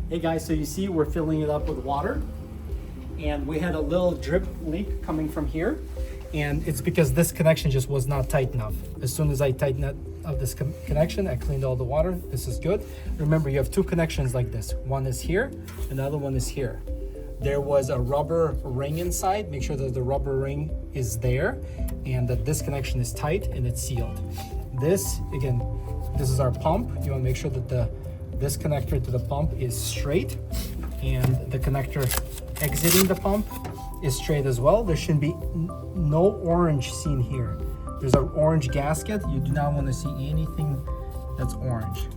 Hey guys, so you see we're filling it up with water, and we had a little drip leak coming from here, and it's because this connection just was not tight enough. As soon as I tightened up this connection, I cleaned all the water. This is good. Remember, you have two connections like this. One is here, and the other one is here. There was a rubber ring inside. Make sure that the rubber ring is there and that this connection is tight and it's sealed. This, again, this is our pump. You want to make sure that this connector to the pump is straight and the connector exiting the pump is straight as well. There should be no orange seen here. There's an orange gasket. You do not want to see anything that's orange.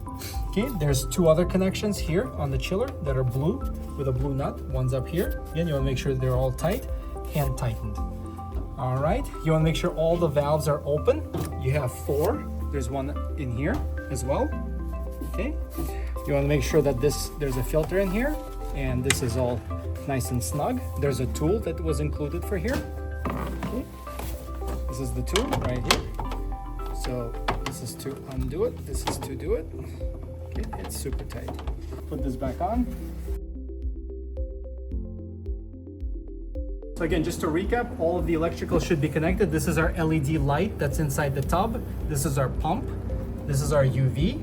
Okay, there's two other connections here on the chiller that are blue with a blue nut. One's up here. Again, you want to make sure they're all tight and tightened. All right, you want to make sure all the valves are open. You have 4. There's one in here as well. Okay, you want to make sure that there's a filter in here and this is all nice and snug. There's a tool that was included for here. Okay, this is the tool right here. So this is to undo it, this is to do it. Okay, it's super tight. Put this back on. So again, just to recap, all of the electrical should be connected. This is our LED light that's inside the tub. This is our pump. This is our UV.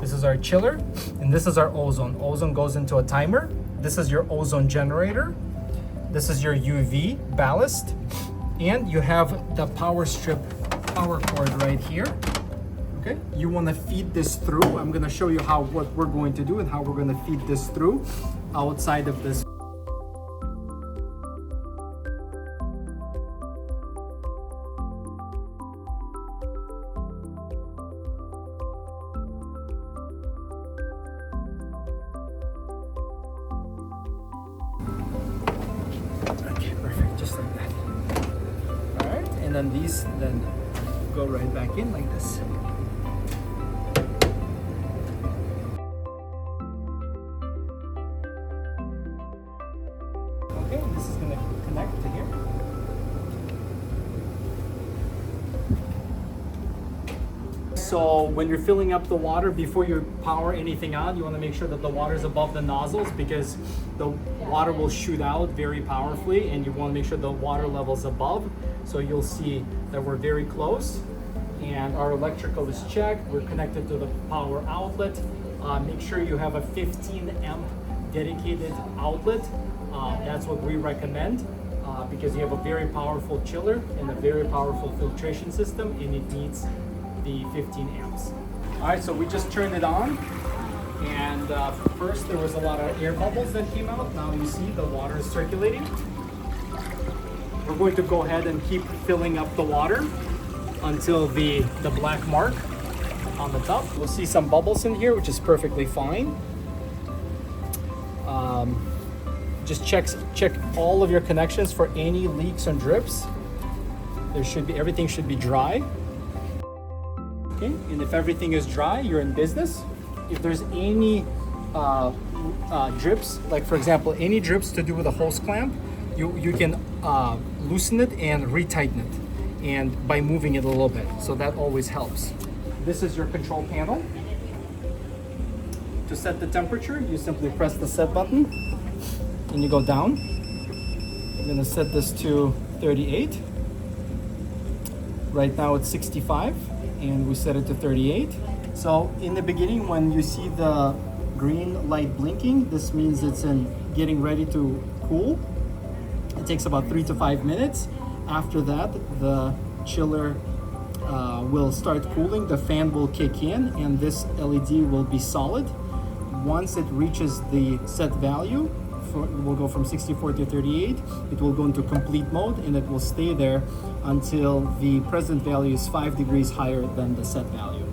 This is our chiller. And this is our ozone. Ozone goes into a timer. This is your ozone generator. This is your UV ballast. And you have the power strip power cord right here. Okay, you want to feed this through. I'm going to show you what we're going to do and how we're going to feed this through outside of this. Okay, perfect, just like that. All right, and then these go right back in like this. Okay, and this is going to connect to here. So when you're filling up the water, before you power anything on, you want to make sure that the water is above the nozzles because the water will shoot out very powerfully, and you want to make sure the water level is above. So you'll see that we're very close and our electrical is checked. We're connected to the power outlet. Make sure you have a 15 amp dedicated outlet. That's what we recommend because you have a very powerful chiller and a very powerful filtration system, and it needs the 15 amps. All right, so we just turned it on, and first there was a lot of air bubbles that came out. Now you see the water is circulating. We're going to go ahead and keep filling up the water until the black mark on the top. We'll see some bubbles in here, which is perfectly fine. Just check all of your connections for any leaks and drips. Everything should be dry. Okay, and if everything is dry, you're in business. If there's any drips, like for example, any drips to do with a hose clamp, you can loosen it and retighten it, and by moving it a little bit. So that always helps. This is your control panel. To set the temperature, you simply press the set button and you go down. I'm gonna set this to 38. Right now it's 65 and we set it to 38. So in the beginning, when you see the green light blinking, this means it's getting ready to cool. It takes about 3 to 5 minutes. After that, the chiller will start cooling, the fan will kick in, and this LED will be solid. Once it reaches the set value, it will go from 64 to 38, it will go into complete mode, and it will stay there until the present value is 5 degrees higher than the set value.